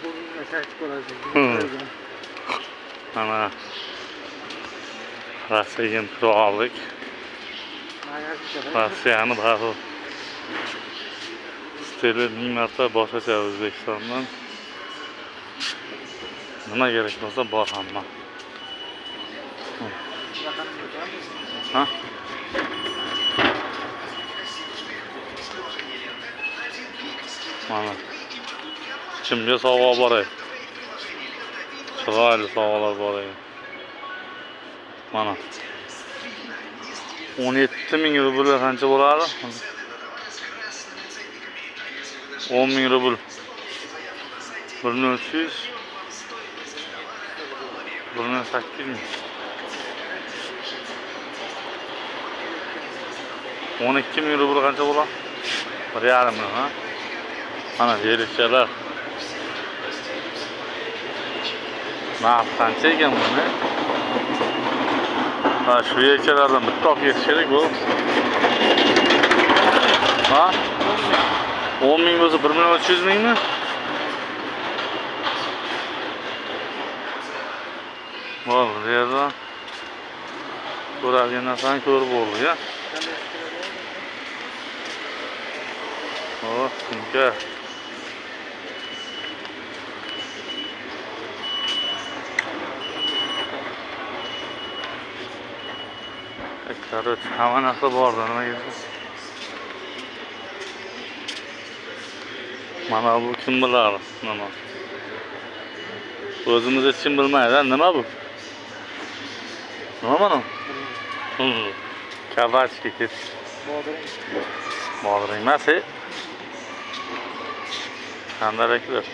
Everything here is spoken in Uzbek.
Burnuna kaçıp olacak. Ana Rossiyaga kirib oldik. Rossiyani baribir stili ming marta boshqacha O'zbekistondan. Nima kerak bo'lsa bor hamma. Ha? Mana. Kimga sovg'a boray? Chiroyli sovg'alar bor ekan. Mana. 17.000 rubl qancha bo'ladi? 10.000 rubl. 1.300 1.800 12.000 rubl qancha bo'ladi? 1.5 million, ha? Mana yerikchalar. Narx qancha ekan buni? Ha, shu yerikchalardan bitta olib ketish kerak bu. Ha? 10.000 bo'lsa 1.300.000 mi? Bo'ldi, bu yerda ko'radigan narsani ko'rib bo'ldi, ya. Oh, sumka. Korot, hamma narsa borda, nima deysiz? Mana bu kim bilar? Nima? O'zimiz hech kim bilmaydi, nima bu? Nima mana? Kavachki ket. Bodring emas, Qandaraklar.